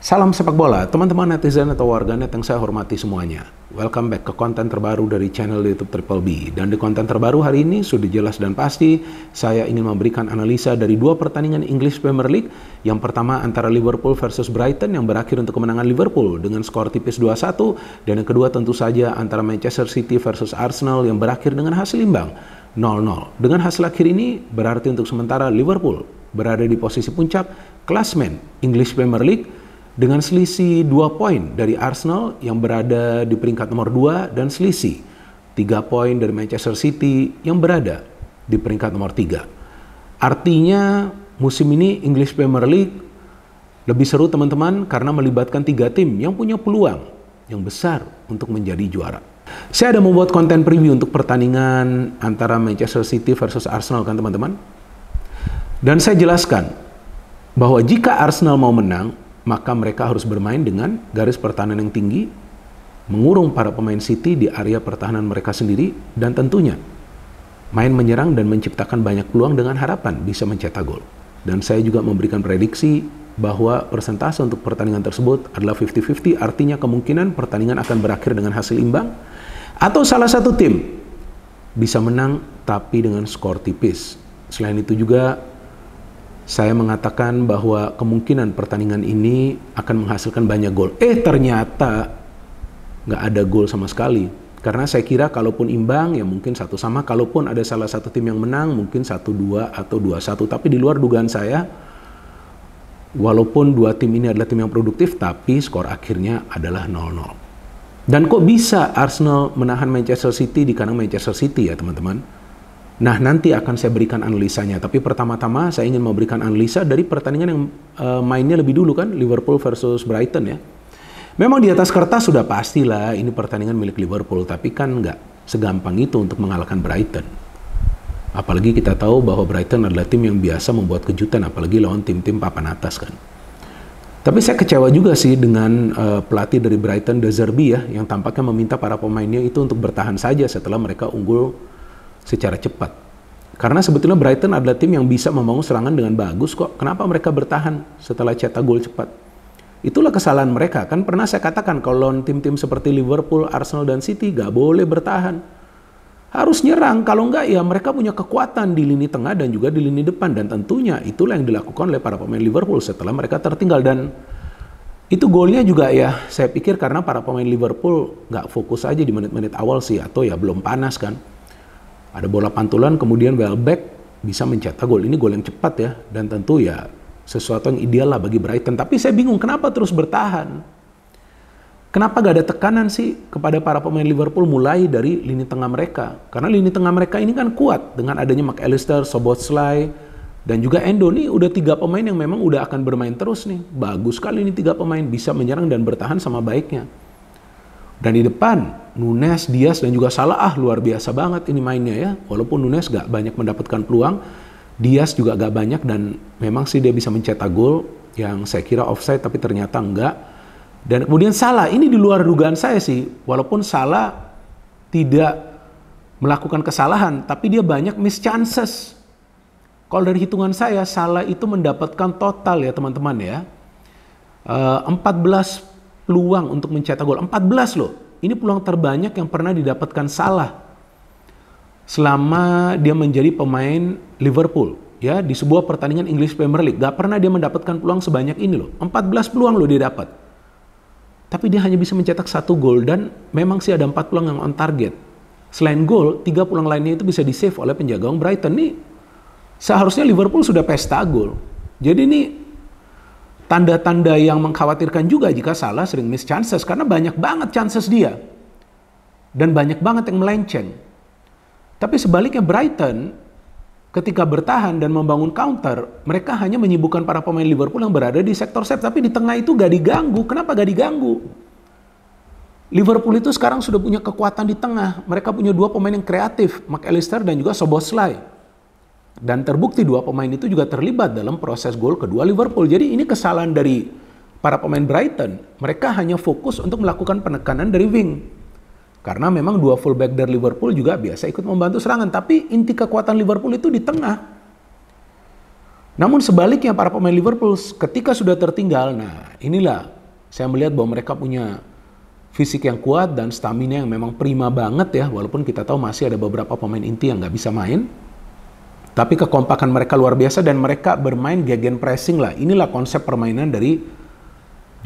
Salam sepak bola, teman-teman netizen atau warganet yang saya hormati semuanya. Welcome back ke konten terbaru dari channel YouTube Triple B. Dan di konten terbaru hari ini sudah jelas dan pasti saya ingin memberikan analisa dari dua pertandingan English Premier League. Yang pertama antara Liverpool versus Brighton yang berakhir untuk kemenangan Liverpool dengan skor tipis 2-1. Dan yang kedua tentu saja antara Manchester City versus Arsenal yang berakhir dengan hasil imbang 0-0. Dengan hasil akhir ini berarti untuk sementara Liverpool berada di posisi puncak klasmen English Premier League dengan selisih 2 poin dari Arsenal yang berada di peringkat nomor 2 dan selisih 3 poin dari Manchester City yang berada di peringkat nomor 3. Artinya musim ini English Premier League lebih seru teman-teman karena melibatkan 3 tim yang punya peluang yang besar untuk menjadi juara. Saya ada membuat konten preview untuk pertandingan antara Manchester City versus Arsenal kan teman-teman. Dan saya jelaskan bahwa jika Arsenal mau menang, maka mereka harus bermain dengan garis pertahanan yang tinggi, mengurung para pemain City di area pertahanan mereka sendiri, dan tentunya main menyerang dan menciptakan banyak peluang dengan harapan bisa mencetak gol. Dan saya juga memberikan prediksi bahwa persentase untuk pertandingan tersebut adalah 50-50, artinya kemungkinan pertandingan akan berakhir dengan hasil imbang, atau salah satu tim bisa menang tapi dengan skor tipis. Selain itu juga saya mengatakan bahwa kemungkinan pertandingan ini akan menghasilkan banyak gol. Ternyata nggak ada gol sama sekali. Karena saya kira kalaupun imbang ya mungkin 1-1, kalaupun ada salah satu tim yang menang mungkin 1-2 atau 2-1. Tapi di luar dugaan saya, walaupun dua tim ini adalah tim yang produktif, tapi skor akhirnya adalah 0-0. Dan kok bisa Arsenal menahan Manchester City di kandang Manchester City ya teman-teman? Nah, nanti akan saya berikan analisanya. Tapi pertama-tama saya ingin memberikan analisa dari pertandingan yang mainnya lebih dulu kan, Liverpool versus Brighton ya. Memang di atas kertas sudah pastilah ini pertandingan milik Liverpool, tapi kan nggak segampang itu untuk mengalahkan Brighton. Apalagi kita tahu bahwa Brighton adalah tim yang biasa membuat kejutan, apalagi lawan tim-tim papan atas kan. Tapi saya kecewa juga sih dengan pelatih dari Brighton, De Zerbi ya, yang tampaknya meminta para pemainnya itu untuk bertahan saja setelah mereka unggul secara cepat. Karena sebetulnya Brighton adalah tim yang bisa membangun serangan dengan bagus kok. Kenapa mereka bertahan setelah cetak gol cepat? Itulah kesalahan mereka. Kan pernah saya katakan kalau tim-tim seperti Liverpool, Arsenal, dan City gak boleh bertahan. Harus nyerang. Kalau enggak ya mereka punya kekuatan di lini tengah dan juga di lini depan. Dan tentunya itulah yang dilakukan oleh para pemain Liverpool setelah mereka tertinggal. Dan itu golnya juga ya saya pikir karena para pemain Liverpool gak fokus aja di menit-menit awal sih. Atau ya belum panas kan. Ada bola pantulan, kemudian Welbeck bisa mencetak gol. Ini gol yang cepat ya, dan tentu ya sesuatu yang ideal lah bagi Brighton. Tapi saya bingung kenapa terus bertahan. Kenapa gak ada tekanan sih kepada para pemain Liverpool mulai dari lini tengah mereka? Karena lini tengah mereka ini kan kuat dengan adanya McAllister, Szoboszlai, dan juga Endo. Nih udah 3 pemain yang memang udah akan bermain terus nih. Bagus sekali ini 3 pemain bisa menyerang dan bertahan sama baiknya. Dan di depan, Nunes, Diaz, dan juga Salah luar biasa banget ini mainnya ya. Walaupun Nunes gak banyak mendapatkan peluang, Diaz juga gak banyak dan memang sih dia bisa mencetak gol yang saya kira offside tapi ternyata enggak. Dan kemudian Salah, ini di luar dugaan saya sih. Walaupun Salah tidak melakukan kesalahan, tapi dia banyak miss chances. Kalau dari hitungan saya, Salah itu mendapatkan total ya teman-teman ya. 14 peluang untuk mencetak gol, 14 loh. Ini peluang terbanyak yang pernah didapatkan Salah selama dia menjadi pemain Liverpool ya di sebuah pertandingan English Premier League. Gak pernah dia mendapatkan peluang sebanyak ini loh. 14 peluang loh dia dapat. Tapi dia hanya bisa mencetak 1 gol dan memang sih ada 4 peluang yang on target. Selain gol, 3 peluang lainnya itu bisa di-save oleh penjaga gawang Brighton. Nih seharusnya Liverpool sudah pesta gol. Jadi ini tanda-tanda yang mengkhawatirkan juga jika Salah sering miss chances karena banyak banget chances dia dan banyak banget yang melenceng. Tapi sebaliknya Brighton ketika bertahan dan membangun counter, mereka hanya menyibukkan para pemain Liverpool yang berada di sektor save, tapi di tengah itu gak diganggu. Kenapa gak diganggu? Liverpool itu sekarang sudah punya kekuatan di tengah. Mereka punya 2 pemain yang kreatif, McAllister dan juga Szoboszlai. Dan terbukti 2 pemain itu juga terlibat dalam proses gol kedua Liverpool. Jadi ini kesalahan dari para pemain Brighton. Mereka hanya fokus untuk melakukan penekanan dari wing. Karena memang 2 fullback dari Liverpool juga biasa ikut membantu serangan. Tapi inti kekuatan Liverpool itu di tengah. Namun sebaliknya para pemain Liverpool ketika sudah tertinggal, nah inilah saya melihat bahwa mereka punya fisik yang kuat dan stamina yang memang prima banget ya, walaupun kita tahu masih ada beberapa pemain inti yang nggak bisa main. Tapi kekompakan mereka luar biasa dan mereka bermain gegen pressing lah. Inilah konsep permainan dari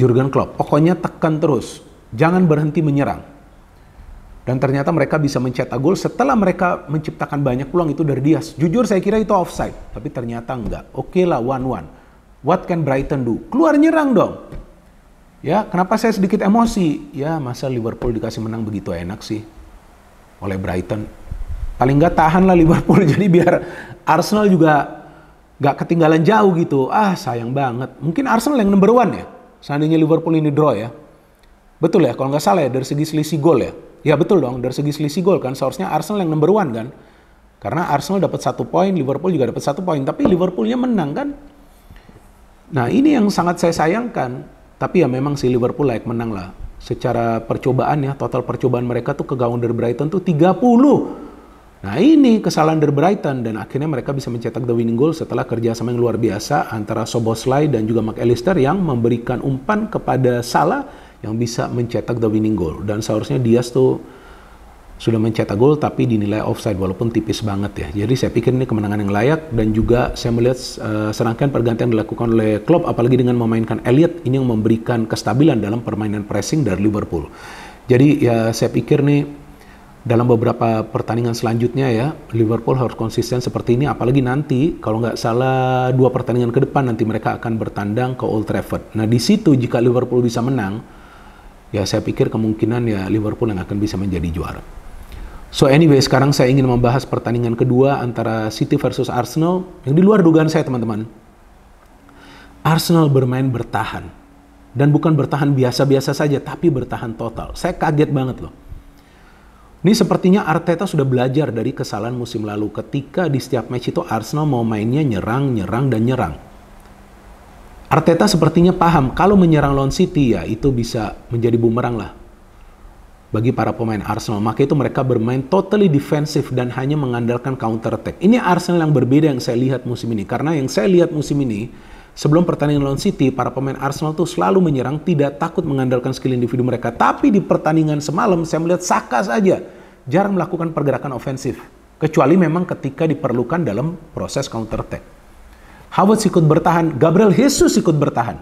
Jurgen Klopp. Pokoknya tekan terus, jangan berhenti menyerang. Dan ternyata mereka bisa mencetak gol setelah mereka menciptakan banyak peluang itu dari Diaz. Jujur saya kira itu offside, tapi ternyata enggak. Oke lah 1-1. What can Brighton do? Keluar nyerang dong. Ya, kenapa saya sedikit emosi? Ya, masa Liverpool dikasih menang begitu enak sih oleh Brighton. Paling nggak tahan lah Liverpool, jadi biar Arsenal juga nggak ketinggalan jauh gitu. Ah, sayang banget. Mungkin Arsenal yang number 1 ya, seandainya Liverpool ini draw ya. Betul ya, kalau nggak salah ya, dari segi selisih gol ya. Ya betul dong, dari segi selisih gol kan, seharusnya Arsenal yang number 1 kan. Karena Arsenal dapat 1 poin, Liverpool juga dapat 1 poin, tapi Liverpoolnya menang kan. Nah ini yang sangat saya sayangkan. Tapi ya memang si Liverpool layak menang lah. Secara percobaan ya, total percobaan mereka tuh ke gawang dari Brighton tuh 30. Nah ini kesalahan dari Brighton dan akhirnya mereka bisa mencetak the winning goal setelah kerjasama yang luar biasa antara Szoboszlai dan juga McAllister yang memberikan umpan kepada Salah yang bisa mencetak the winning goal. Dan seharusnya Diaz tuh sudah mencetak gol tapi dinilai offside walaupun tipis banget ya. Jadi saya pikir ini kemenangan yang layak dan juga saya melihat serangkaian pergantian dilakukan oleh Klopp apalagi dengan memainkan Elliott ini yang memberikan kestabilan dalam permainan pressing dari Liverpool. Jadi ya saya pikir nih dalam beberapa pertandingan selanjutnya ya Liverpool harus konsisten seperti ini apalagi nanti kalau nggak salah 2 pertandingan ke depan nanti mereka akan bertandang ke Old Trafford. Nah di situ jika Liverpool bisa menang ya saya pikir kemungkinan ya Liverpool yang akan bisa menjadi juara. So anyway, sekarang saya ingin membahas pertandingan kedua antara City versus Arsenal yang di luar dugaan saya teman-teman. Arsenal bermain bertahan. Dan bukan bertahan biasa-biasa saja, tapi bertahan total. Saya kaget banget loh. Ini sepertinya Arteta sudah belajar dari kesalahan musim lalu ketika di setiap match itu Arsenal mau mainnya nyerang, dan nyerang. Arteta sepertinya paham kalau menyerang lawan City ya itu bisa menjadi bumerang lah bagi para pemain Arsenal. Maka itu mereka bermain totally defensif dan hanya mengandalkan counter attack. Ini Arsenal yang berbeda yang saya lihat musim ini. Karena yang saya lihat musim ini, sebelum pertandingan lawan City, para pemain Arsenal tuh selalu menyerang, tidak takut mengandalkan skill individu mereka. Tapi di pertandingan semalam, saya melihat Saka saja jarang melakukan pergerakan ofensif. Kecuali memang ketika diperlukan dalam proses counter attack. Havertz ikut bertahan, Gabriel Jesus ikut bertahan.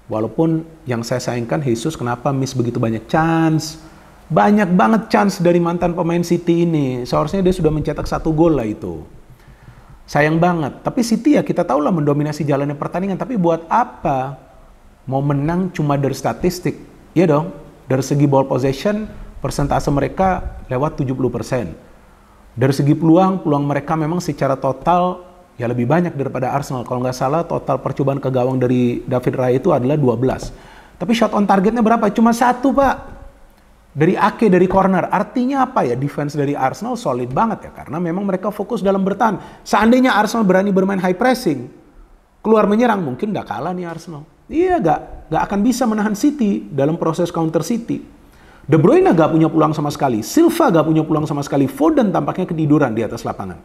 Walaupun yang saya sayangkan Jesus kenapa miss begitu banyak chance. Banyak banget chance dari mantan pemain City ini. Seharusnya dia sudah mencetak 1 gol lah itu. Sayang banget. Tapi City ya kita tahu lah mendominasi jalannya pertandingan. Tapi buat apa? Mau menang cuma dari statistik. Iya dong. Dari segi ball possession, persentase mereka lewat 70%. Dari segi peluang mereka memang secara total ya lebih banyak daripada Arsenal. Kalau nggak salah total percobaan ke gawang dari David Raya itu adalah 12. Tapi shot on targetnya berapa? Cuma 1 Pak. Dari Ake, dari corner. Artinya apa ya? Defense dari Arsenal solid banget ya. Karena memang mereka fokus dalam bertahan. Seandainya Arsenal berani bermain high pressing, keluar menyerang, mungkin udah kalah nih Arsenal. Iya, gak akan bisa menahan City dalam proses counter City. De Bruyne gak punya peluang sama sekali. Silva gak punya peluang sama sekali. Foden tampaknya ketiduran di atas lapangan.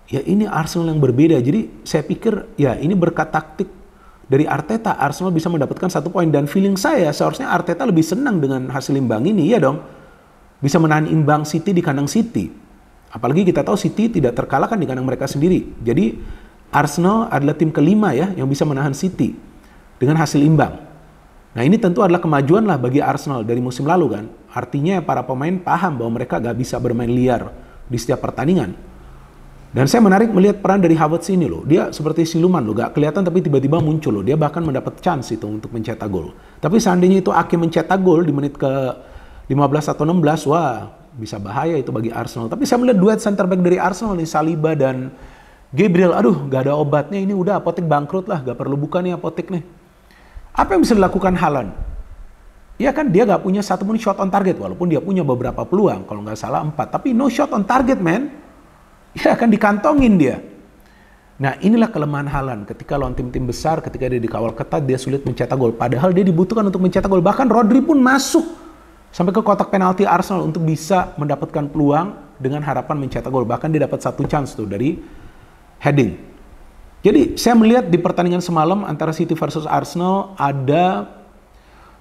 Ya ini Arsenal yang berbeda. Jadi saya pikir ya ini berkat taktik dari Arteta, Arsenal bisa mendapatkan 1 poin. Dan feeling saya, seharusnya Arteta lebih senang dengan hasil imbang ini, ya dong. Bisa menahan imbang City di kandang City. Apalagi kita tahu City tidak terkalahkan di kandang mereka sendiri. Jadi Arsenal adalah tim kelima ya, yang bisa menahan City dengan hasil imbang. Nah ini tentu adalah kemajuan lah bagi Arsenal dari musim lalu kan. Artinya para pemain paham bahwa mereka gak bisa bermain liar di setiap pertandingan. Dan saya menarik melihat peran dari Havertz ini loh. Dia seperti siluman loh, gak kelihatan tapi tiba-tiba muncul loh. Dia bahkan mendapat chance itu untuk mencetak gol. Tapi seandainya itu Ake mencetak gol di menit ke 15 atau 16, wah bisa bahaya itu bagi Arsenal. Tapi saya melihat duet center back dari Arsenal nih, Saliba dan Gabriel. Aduh, gak ada obatnya ini, udah apotek bangkrut lah. Gak perlu buka nih apotek nih. Apa yang bisa dilakukan Haaland? Ya kan dia gak punya 1 pun shot on target. Walaupun dia punya beberapa peluang, kalau gak salah 4. Tapi no shot on target man. Ya akan dikantongin dia. Nah inilah kelemahan Haaland. Ketika lawan tim-tim besar, ketika dia dikawal ketat, dia sulit mencetak gol. Padahal dia dibutuhkan untuk mencetak gol. Bahkan Rodri pun masuk sampai ke kotak penalti Arsenal untuk bisa mendapatkan peluang dengan harapan mencetak gol. Bahkan dia dapat 1 chance tuh dari heading. Jadi saya melihat di pertandingan semalam antara City versus Arsenal ada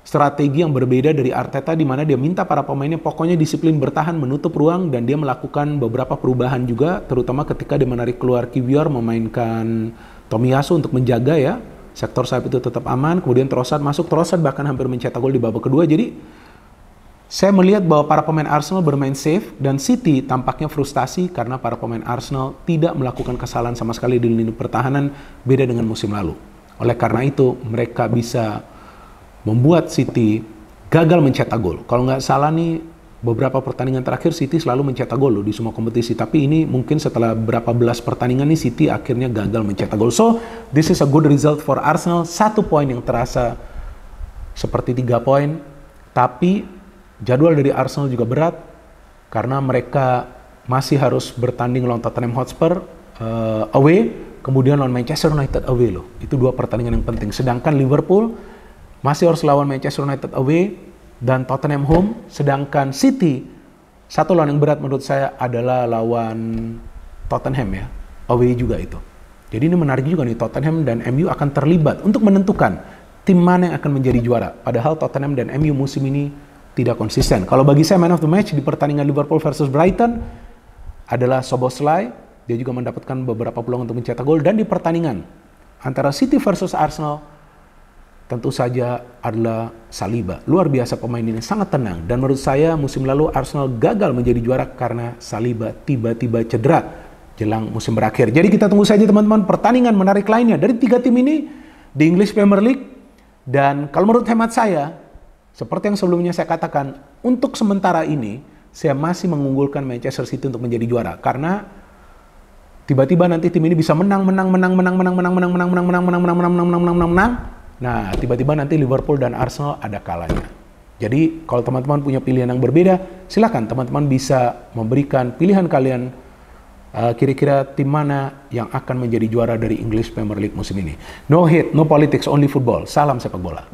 strategi yang berbeda dari Arteta, di mana dia minta para pemainnya pokoknya disiplin bertahan, menutup ruang, dan dia melakukan beberapa perubahan juga, terutama ketika dia menarik keluar Kiwior, memainkan Tomiyasu untuk menjaga ya sektor sayap itu tetap aman. Kemudian Trossard masuk, Trossard bahkan hampir mencetak gol di babak kedua. Jadi saya melihat bahwa para pemain Arsenal bermain safe, dan City tampaknya frustasi karena para pemain Arsenal tidak melakukan kesalahan sama sekali di lini pertahanan, beda dengan musim lalu. Oleh karena itu mereka bisa membuat City gagal mencetak gol. Kalau nggak salah nih, beberapa pertandingan terakhir City selalu mencetak gol loh di semua kompetisi. Tapi ini mungkin setelah berapa belas pertandingan nih City akhirnya gagal mencetak gol. So, this is a good result for Arsenal. 1 poin yang terasa seperti 3 poin. Tapi jadwal dari Arsenal juga berat karena mereka masih harus bertanding lawan Tottenham Hotspur away, kemudian lawan Manchester United away loh. Itu 2 pertandingan yang penting. Sedangkan Liverpool masih harus lawan Manchester United away dan Tottenham home, sedangkan City satu lawan yang berat menurut saya adalah lawan Tottenham ya, away juga itu. Jadi ini menarik juga nih, Tottenham dan MU akan terlibat untuk menentukan tim mana yang akan menjadi juara. Padahal Tottenham dan MU musim ini tidak konsisten. Kalau bagi saya man of the match di pertandingan Liverpool versus Brighton adalah Szoboszlai, dia juga mendapatkan beberapa peluang untuk mencetak gol, dan di pertandingan antara City versus Arsenal tentu saja adalah Saliba. Luar biasa pemain ini, sangat tenang. Dan menurut saya musim lalu Arsenal gagal menjadi juara karena Saliba tiba-tiba cedera jelang musim berakhir. Jadi kita tunggu saja teman-teman pertandingan menarik lainnya dari 3 tim ini di English Premier League. Dan kalau menurut hemat saya, seperti yang sebelumnya saya katakan, untuk sementara ini saya masih mengunggulkan Manchester City untuk menjadi juara. Karena tiba-tiba nanti tim ini bisa menang. Nah, tiba-tiba nanti Liverpool dan Arsenal ada kalahnya. Jadi, kalau teman-teman punya pilihan yang berbeda, silakan teman-teman bisa memberikan pilihan kalian kira-kira tim mana yang akan menjadi juara dari English Premier League musim ini. No hate, no politics, only football. Salam sepak bola.